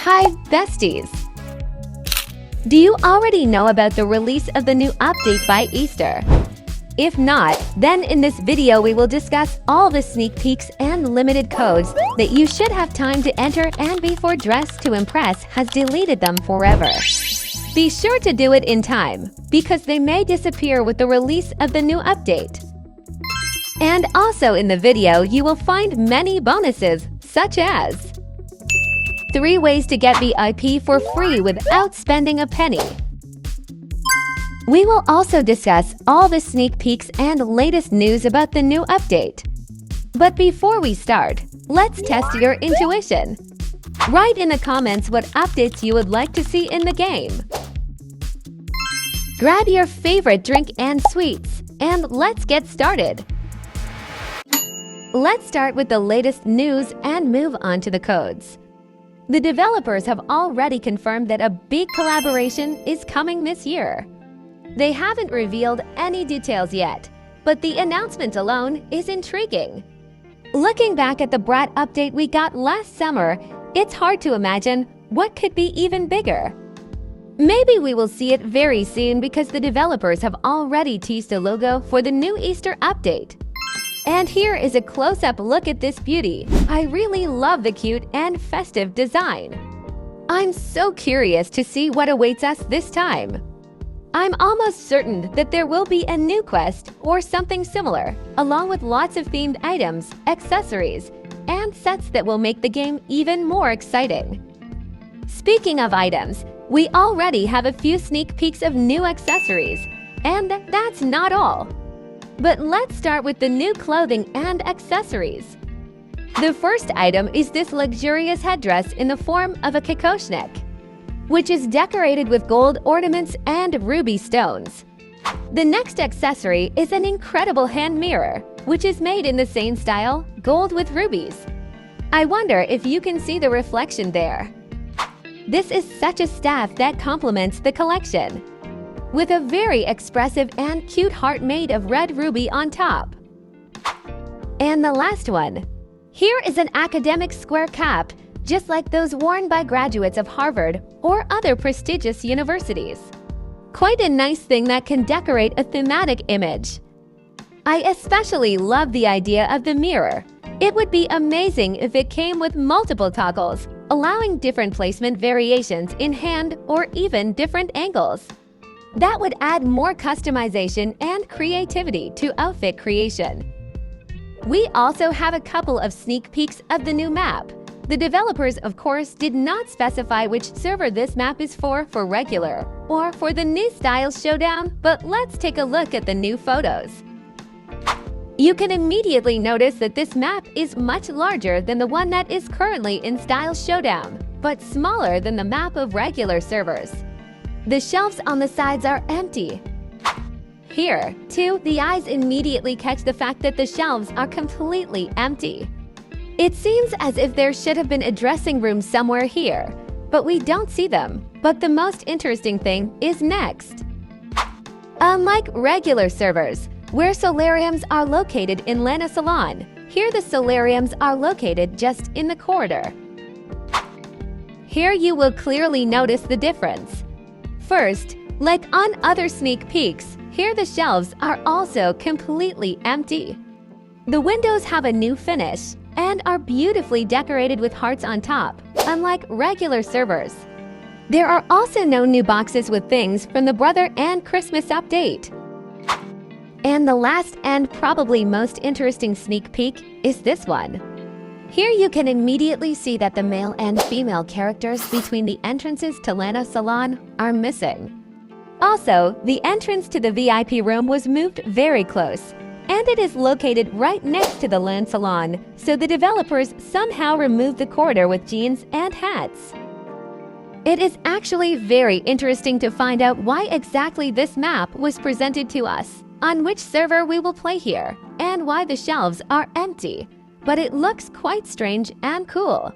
Hi, besties! Do you already know about the release of the new update by Easter? If not, then in this video we will discuss all the sneak peeks and limited codes that you should have time to enter, and before Dress to Impress has deleted them forever. Be sure to do it in time, because they may disappear with the release of the new update. And also in the video you will find many bonuses, such as 3 ways to get VIP for free without spending a penny. We will also discuss all the sneak peeks and latest news about the new update. But before we start, let's test your intuition. Write in the comments what updates you would like to see in the game. Grab your favorite drink and sweets, and let's get started. Let's start with the latest news and move on to the codes. The developers have already confirmed that a big collaboration is coming this year. They haven't revealed any details yet, but the announcement alone is intriguing. Looking back at the Brat update we got last summer, it's hard to imagine what could be even bigger. Maybe we will see it very soon because the developers have already teased a logo for the new Easter update. And here is a close-up look at this beauty. I really love the cute and festive design. I'm so curious to see what awaits us this time. I'm almost certain that there will be a new quest or something similar, along with lots of themed items, accessories, and sets that will make the game even more exciting. Speaking of items, we already have a few sneak peeks of new accessories, and that's not all. But let's start with the new clothing and accessories. The first item is this luxurious headdress in the form of a kikoshnek, which is decorated with gold ornaments and ruby stones. The next accessory is an incredible hand mirror, which is made in the same style, gold with rubies. I wonder if you can see the reflection there. This is such a staff that complements the collection, with a very expressive and cute heart made of red ruby on top. And the last one. Here is an academic square cap, just like those worn by graduates of Harvard or other prestigious universities. Quite a nice thing that can decorate a thematic image. I especially love the idea of the mirror. It would be amazing if it came with multiple toggles, allowing different placement variations in hand or even different angles. That would add more customization and creativity to outfit creation. We also have a couple of sneak peeks of the new map. The developers, of course, did not specify which server this map is for regular or for the new style Showdown, but let's take a look at the new photos. You can immediately notice that this map is much larger than the one that is currently in style Showdown, but smaller than the map of regular servers. The shelves on the sides are empty. Here, too, the eyes immediately catch the fact that the shelves are completely empty. It seems as if there should have been a dressing room somewhere here, but we don't see them. But the most interesting thing is next. Unlike regular servers, where solariums are located in Lana Salon, here the solariums are located just in the corridor. Here you will clearly notice the difference. First, like on other sneak peeks, here the shelves are also completely empty. The windows have a new finish and are beautifully decorated with hearts on top, unlike regular servers. There are also no new boxes with things from the Brother and Christmas update. And the last and probably most interesting sneak peek is this one. Here you can immediately see that the male and female characters between the entrances to Lana Salon are missing. Also, the entrance to the VIP room was moved very close, and it is located right next to the Lana Salon, so the developers somehow removed the corridor with jeans and hats. It is actually very interesting to find out why exactly this map was presented to us, on which server we will play here, and why the shelves are empty. But it looks quite strange and cool.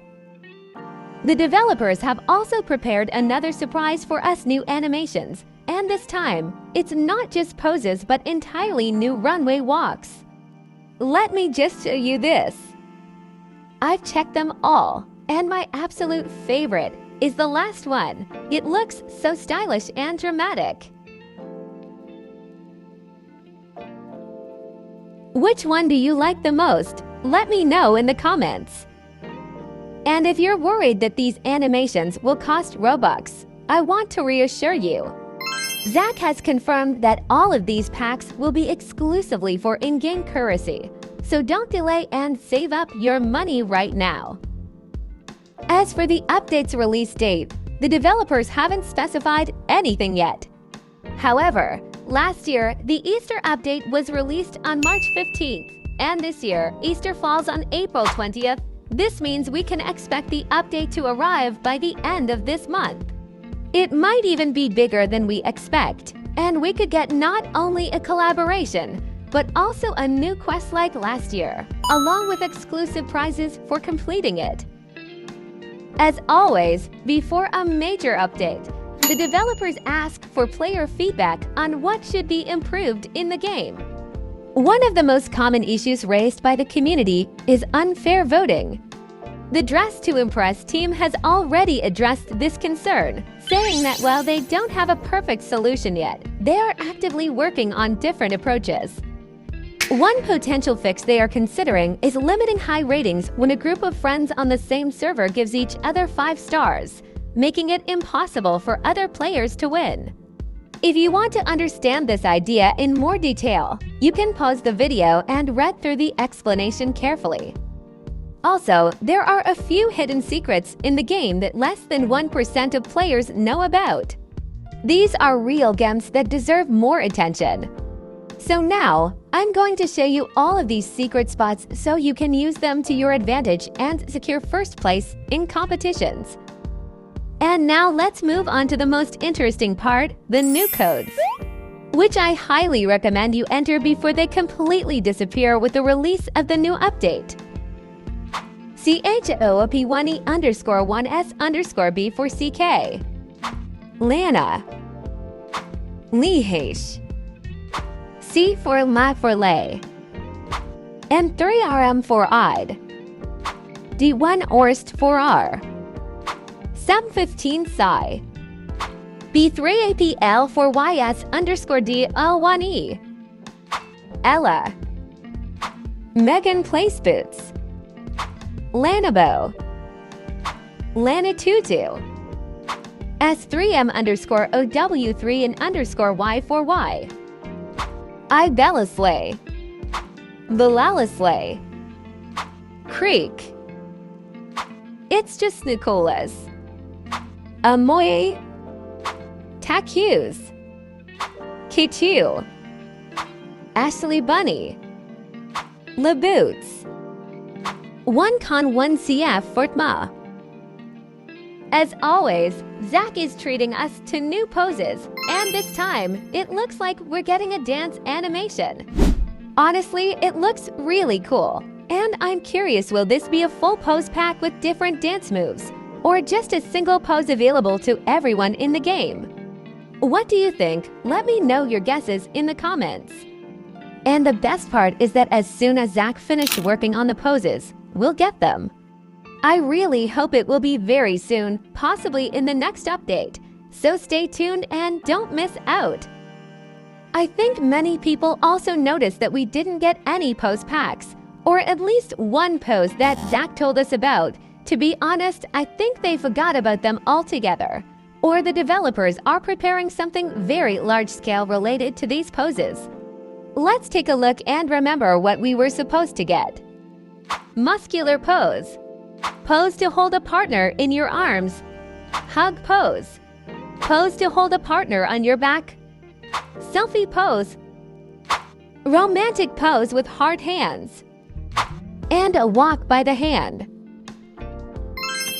The developers have also prepared another surprise for us: new animations. And this time, it's not just poses but entirely new runway walks. Let me just show you this. I've checked them all, and my absolute favorite is the last one. It looks so stylish and dramatic. Which one do you like the most? Let me know in the comments. And if you're worried that these animations will cost Robux, I want to reassure you. Zach has confirmed that all of these packs will be exclusively for in-game currency, so don't delay and save up your money right now. As for the update's release date, the developers haven't specified anything yet. However, last year, the Easter update was released on March 15th, and this year, Easter falls on April 20th. This means we can expect the update to arrive by the end of this month. It might even be bigger than we expect, and we could get not only a collaboration, but also a new quest like last year, along with exclusive prizes for completing it. As always, before a major update, the developers ask for player feedback on what should be improved in the game. One of the most common issues raised by the community is unfair voting. The Dress to Impress team has already addressed this concern, saying that while they don't have a perfect solution yet, they are actively working on different approaches. One potential fix they are considering is limiting high ratings when a group of friends on the same server gives each other 5 stars, making it impossible for other players to win. If you want to understand this idea in more detail, you can pause the video and read through the explanation carefully. Also, there are a few hidden secrets in the game that less than 1% of players know about. These are real gems that deserve more attention. So now, I'm going to show you all of these secret spots so you can use them to your advantage and secure first place in competitions. And now let's move on to the most interesting part, the new codes, which I highly recommend you enter before they completely disappear with the release of the new update. CHOOP1E_1S_B for CK, Lana, Lihesh, C for La for Lay, and 3RM for Odd, D1 Orst for R, Sub 15 Psi, B3APL for YS_D L1E, Ella, Megan Place Boots, Lanabo, Lanitutu, S3M_OW3 and _Y for Y, Ibelislay, Bilalislay, Creek, It's Just Nicolas, Amoy, Takus, K2, Ashley Bunny, LeBoots, 1Con1CF Fortma. As always, Zach is treating us to new poses, and this time, it looks like we're getting a dance animation. Honestly, it looks really cool, and I'm curious, will this be a full pose pack with different dance moves, or just a single pose available to everyone in the game? What do you think? Let me know your guesses in the comments. And the best part is that as soon as Zach finished working on the poses, we'll get them. I really hope it will be very soon, possibly in the next update, so stay tuned and don't miss out. I think many people also noticed that we didn't get any pose packs, or at least one pose that Zach told us about. To be honest, I think they forgot about them altogether, or the developers are preparing something very large-scale related to these poses. Let's take a look and remember what we were supposed to get. Muscular pose. Pose to hold a partner in your arms. Hug pose. Pose to hold a partner on your back. Selfie pose. Romantic pose with hard hands. And a walk by the hand.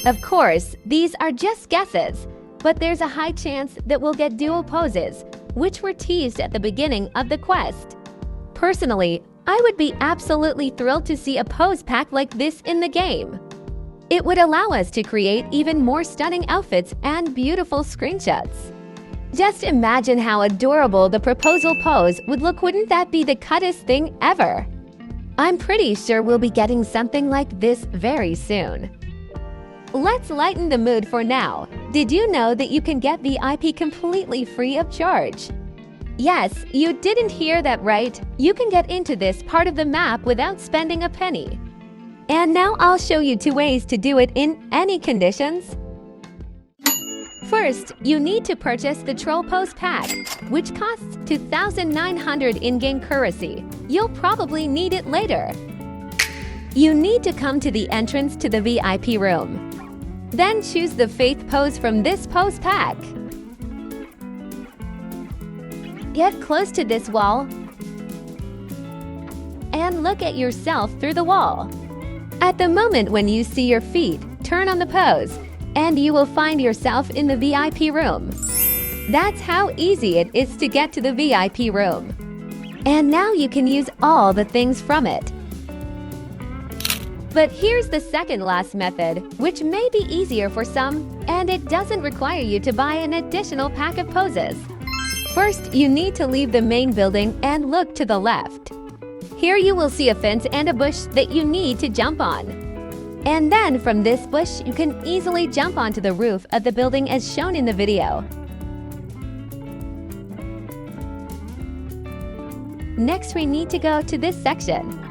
Of course, these are just guesses, but there's a high chance that we'll get dual poses, which were teased at the beginning of the quest. Personally, I would be absolutely thrilled to see a pose pack like this in the game. It would allow us to create even more stunning outfits and beautiful screenshots. Just imagine how adorable the proposal pose would look. Wouldn't that be the cuttest thing ever? I'm pretty sure we'll be getting something like this very soon. let's lighten the mood for now. Did you know that you can get VIP completely free of charge? Yes, you didn't hear that right. You can get into this part of the map without spending a penny. And now I'll show you 2 ways to do it in any conditions. First, you need to purchase the Troll Pose Pack, which costs 2,900 in-game currency. You'll probably need it later. You need to come to the entrance to the VIP room. Then choose the Faith pose from this pose pack. Get close to this wall and look at yourself through the wall. At the moment when you see your feet, turn on the pose, and you will find yourself in the VIP room. That's how easy it is to get to the VIP room. And now you can use all the things from it. But here's the second last method, which may be easier for some, and it doesn't require you to buy an additional pack of poses. First, you need to leave the main building and look to the left. Here you will see a fence and a bush that you need to jump on. And then from this bush, you can easily jump onto the roof of the building as shown in the video. Next, we need to go to this section.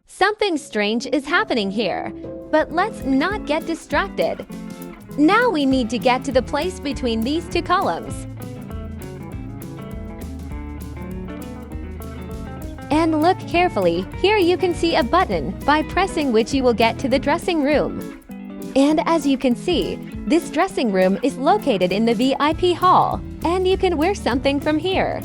Something strange is happening here, but let's not get distracted. Now we need to get to the place between these 2 columns. And look carefully, here you can see a button by pressing which you will get to the dressing room. And as you can see, this dressing room is located in the VIP hall, and you can wear something from here.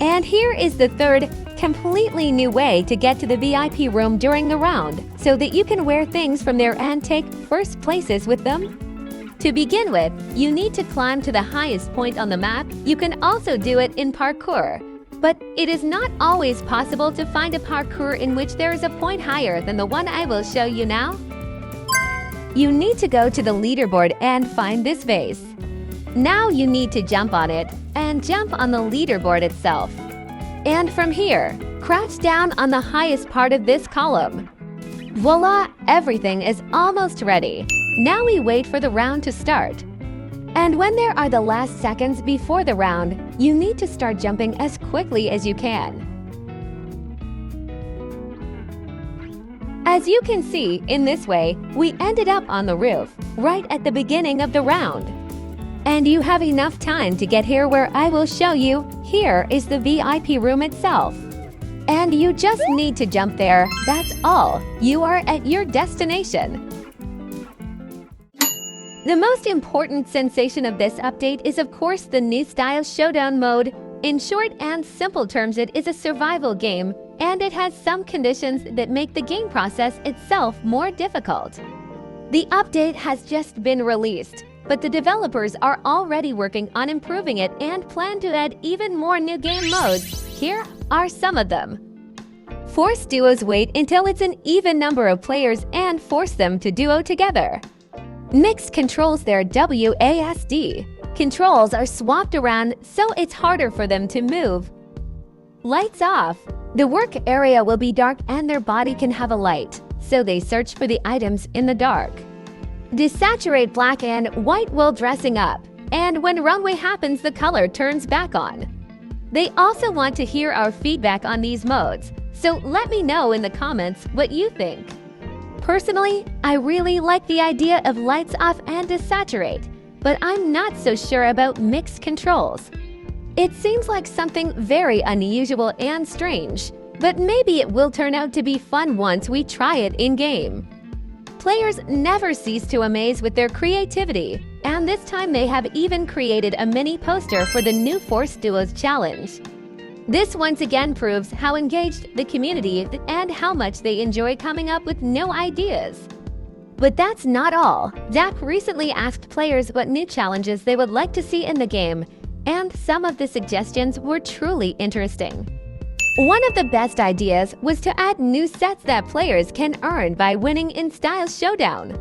And here is the third, completely new way to get to the VIP room during the round, so that you can wear things from there and take first places with them. To begin with, you need to climb to the highest point on the map. You can also do it in parkour. But it is not always possible to find a parkour in which there is a point higher than the one I will show you now. You need to go to the leaderboard and find this vase. Now you need to jump on it and jump on the leaderboard itself. And from here, crouch down on the highest part of this column. Voila! Everything is almost ready. Now we wait for the round to start. And when there are the last seconds before the round, you need to start jumping as quickly as you can. As you can see, in this way, we ended up on the roof, right at the beginning of the round. And you have enough time to get here where I will show you. Here is the VIP room itself. And you just need to jump there, that's all. You are at your destination. The most important sensation of this update is of course the new style Showdown mode. In short and simple terms, it is a survival game, and it has some conditions that make the game process itself more difficult. The update has just been released, but the developers are already working on improving it and plan to add even more new game modes. Here are some of them. Force duos. Wait until it's an even number of players and force them to duo together. Mixed controls. Their WASD. Controls are swapped around so it's harder for them to move. Lights off. The work area will be dark and their body can have a light, so they search for the items in the dark. Desaturate black and white while dressing up, and when runway happens, the color turns back on. They also want to hear our feedback on these modes, so let me know in the comments what you think. Personally, I really like the idea of lights off and desaturate, but I'm not so sure about mixed controls. It seems like something very unusual and strange, but maybe it will turn out to be fun once we try it in-game. Players never cease to amaze with their creativity, and this time they have even created a mini poster for the new Force Duos challenge. This once again proves how engaged the community is and how much they enjoy coming up with new ideas. But that's not all. Zach recently asked players what new challenges they would like to see in the game, and some of the suggestions were truly interesting. One of the best ideas was to add new sets that players can earn by winning in Style Showdown.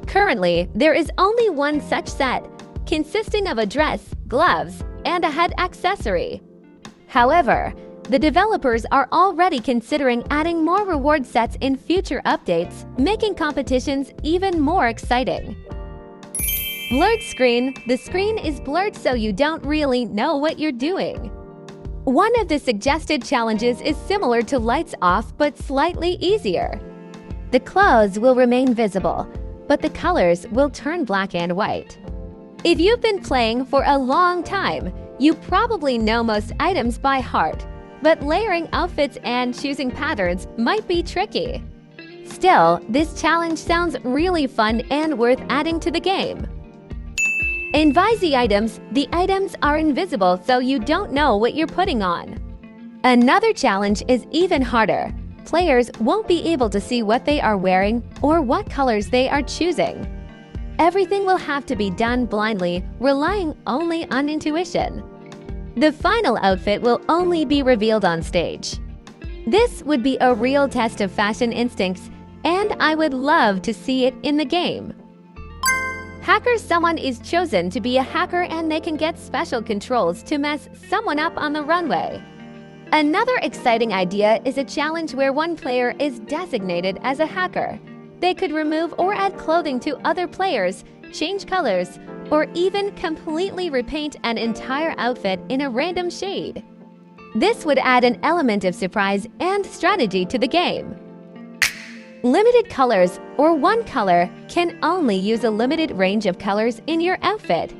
Currently, there is only one such set, consisting of a dress, gloves, and a head accessory. However, The developers are already considering adding more reward sets in future updates, making competitions even more exciting. Blurred screen. The screen is blurred so you don't really know what you're doing. One of the suggested challenges is similar to lights off but slightly easier. The clothes will remain visible, but the colors will turn black and white. If you've been playing for a long time, you probably know most items by heart, but layering outfits and choosing patterns might be tricky. Still, this challenge sounds really fun and worth adding to the game. Invisi items. The items are invisible so you don't know what you're putting on. Another challenge is even harder. Players won't be able to see what they are wearing or what colors they are choosing. Everything will have to be done blindly, relying only on intuition. The final outfit will only be revealed on stage. This would be a real test of fashion instincts, and I would love to see it in the game. Hacker. Someone is chosen to be a hacker and they can get special controls to mess someone up on the runway. Another exciting idea is a challenge where one player is designated as a hacker. They could remove or add clothing to other players, change colors, or even completely repaint an entire outfit in a random shade. This would add an element of surprise and strategy to the game. Limited colors, or one color, can only use a limited range of colors in your outfit.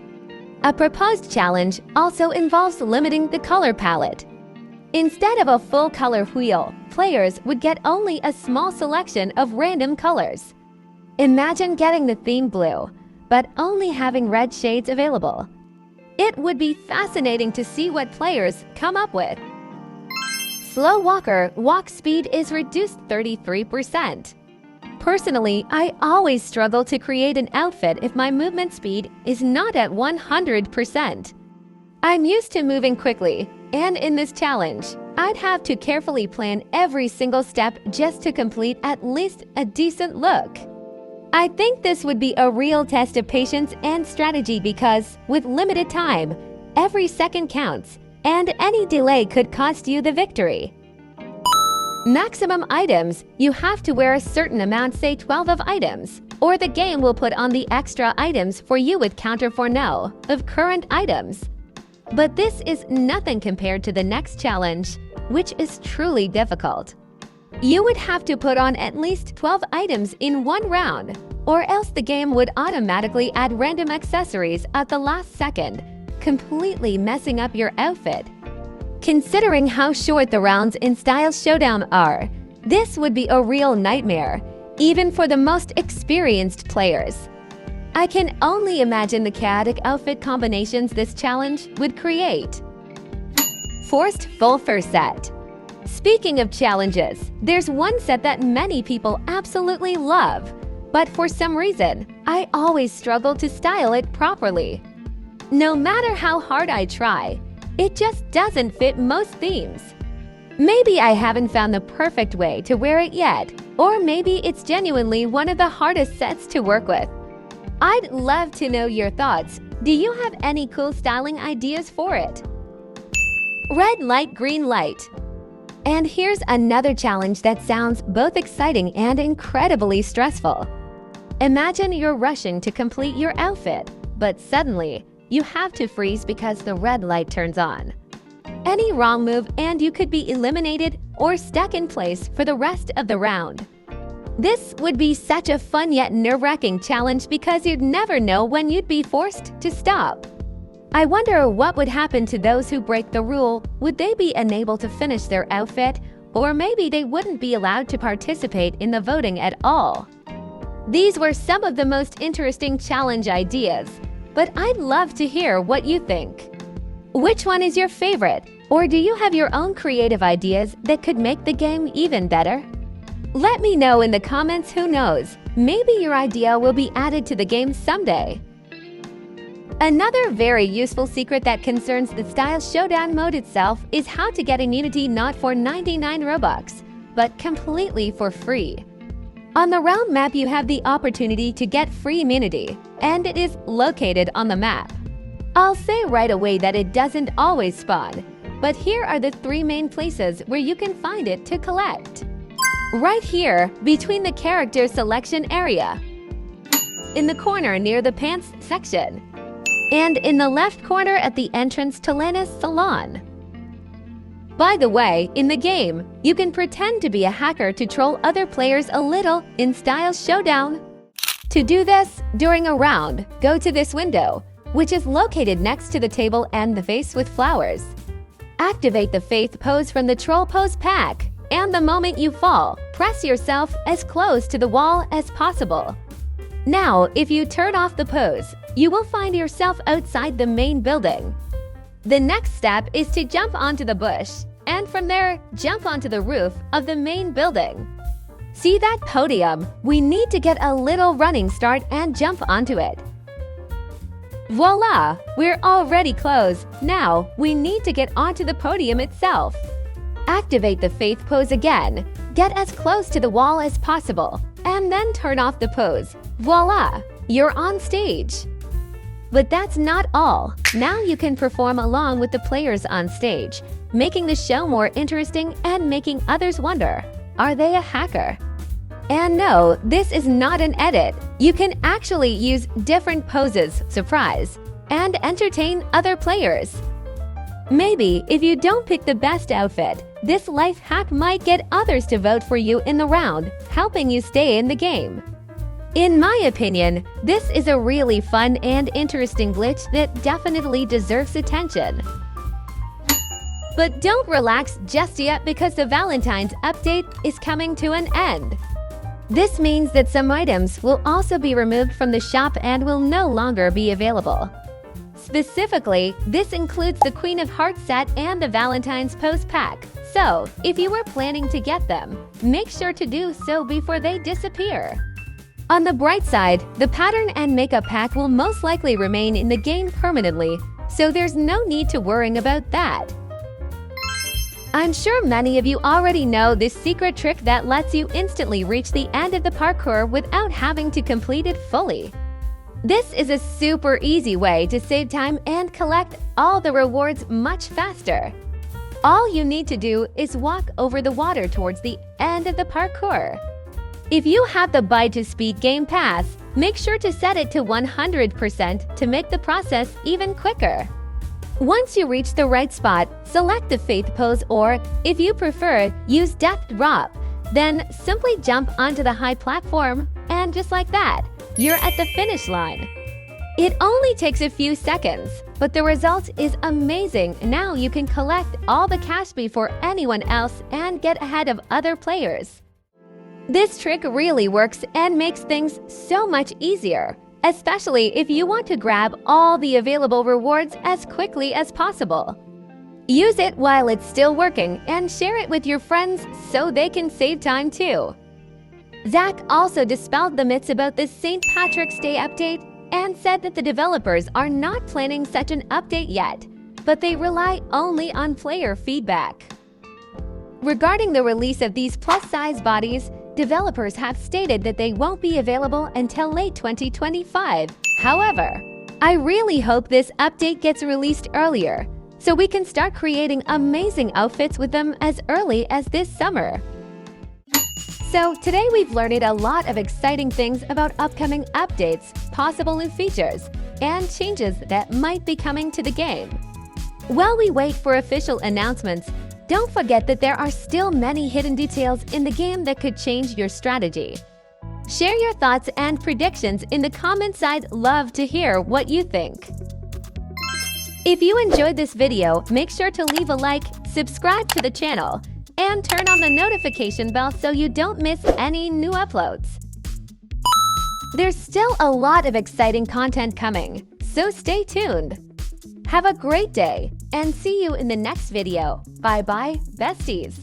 A proposed challenge also involves limiting the color palette. Instead of a full color wheel, players would get only a small selection of random colors. Imagine getting the theme blue, but only having red shades available. It would be fascinating to see what players come up with. Slow walker. Walk speed is reduced 33%. Personally, I always struggle to create an outfit if my movement speed is not at 100%. I'm used to moving quickly, and in this challenge, I'd have to carefully plan every single step just to complete at least a decent look. I think this would be a real test of patience and strategy because, with limited time, every second counts, and any delay could cost you the victory. Maximum items. You have to wear a certain amount, say 12 of items, or the game will put on the extra items for you with counter for no of current items. But this is nothing compared to the next challenge, which is truly difficult. You would have to put on at least 12 items in one round, or else the game would automatically add random accessories at the last second, completely messing up your outfit. Considering how short the rounds in Style Showdown are, this would be a real nightmare, even for the most experienced players. I can only imagine the chaotic outfit combinations this challenge would create. Forced full fur set. Speaking of challenges, there's one set that many people absolutely love, but for some reason, I always struggle to style it properly. No matter how hard I try, it just doesn't fit most themes. Maybe I haven't found the perfect way to wear it yet, or maybe it's genuinely one of the hardest sets to work with. I'd love to know your thoughts. Do you have any cool styling ideas for it? Red light, green light. And here's another challenge that sounds both exciting and incredibly stressful. Imagine you're rushing to complete your outfit, but suddenly, you have to freeze because the red light turns on. Any wrong move and you could be eliminated or stuck in place for the rest of the round. This would be such a fun yet nerve-wracking challenge because you'd never know when you'd be forced to stop. I wonder what would happen to those who break the rule. Would they be unable to finish their outfit, or maybe they wouldn't be allowed to participate in the voting at all? These were some of the most interesting challenge ideas, but I'd love to hear what you think. Which one is your favorite? Or do you have your own creative ideas that could make the game even better? Let me know in the comments. Who knows, maybe your idea will be added to the game someday. Another very useful secret that concerns the Style Showdown mode itself is how to get immunity not for 99 Robux, but completely for free. On the round map, you have the opportunity to get free immunity, and it is located on the map. I'll say right away that it doesn't always spawn. but here are the 3 main places where you can find it to collect. Right here, between the character selection area, in the corner near the pants section, and in the left corner at the entrance to Lana's salon. By the way, in the game, you can pretend to be a hacker to troll other players a little in style Showdown. To do this, during a round, go to this window, which is located next to the table and the vase with flowers. Activate the faith pose from the troll pose pack, and the moment you fall, press yourself as close to the wall as possible. Now, if you turn off the pose, you will find yourself outside the main building. The next step is to jump onto the bush, and from there, jump onto the roof of the main building. See that podium? We need to get a little running start and jump onto it. Voila! We're already close. Now, we need to get onto the podium itself. Activate the faith pose again. Get as close to the wall as possible, and then turn off the pose. Voila! You're on stage. But that's not all. Now you can perform along with the players on stage, making the show more interesting and making others wonder, are they a hacker? And no, this is not an edit. You can actually use different poses, surprise, and entertain other players. Maybe if you don't pick the best outfit, this life hack might get others to vote for you in the round, helping you stay in the game. In my opinion, this is a really fun and interesting glitch that definitely deserves attention. But don't relax just yet because the Valentine's update is coming to an end. This means that some items will also be removed from the shop and will no longer be available. Specifically, this includes the Queen of Hearts set and the Valentine's Pose pack. So, if you were planning to get them, make sure to do so before they disappear. On the bright side, the pattern and makeup pack will most likely remain in the game permanently, so there's no need to worry about that. I'm sure many of you already know this secret trick that lets you instantly reach the end of the parkour without having to complete it fully. This is a super easy way to save time and collect all the rewards much faster. All you need to do is walk over the water towards the end of the parkour. If you have the Buy to Speed Game Pass, make sure to set it to 100% to make the process even quicker. Once you reach the right spot, select the faith pose or, if you prefer, use death drop. Then simply jump onto the high platform, and just like that, you're at the finish line. It only takes a few seconds, but the result is amazing. Now you can collect all the cash before anyone else and get ahead of other players. This trick really works and makes things so much easier, especially if you want to grab all the available rewards as quickly as possible. Use it while it's still working and share it with your friends so they can save time too. Zach also dispelled the myths about the St. Patrick's Day update and said that the developers are not planning such an update yet, but they rely only on player feedback. Regarding the release of these plus-size bodies, developers have stated that they won't be available until late 2025. However, I really hope this update gets released earlier, so we can start creating amazing outfits with them as early as this summer. So today we've learned a lot of exciting things about upcoming updates, possible new features, and changes that might be coming to the game. While we wait for official announcements, don't forget that there are still many hidden details in the game that could change your strategy. Share your thoughts and predictions in the comments. I'd love to hear what you think. If you enjoyed this video, make sure to leave a like, subscribe to the channel, and turn on the notification bell so you don't miss any new uploads. There's still a lot of exciting content coming, so stay tuned. Have a great day, and see you in the next video. Bye-bye, besties!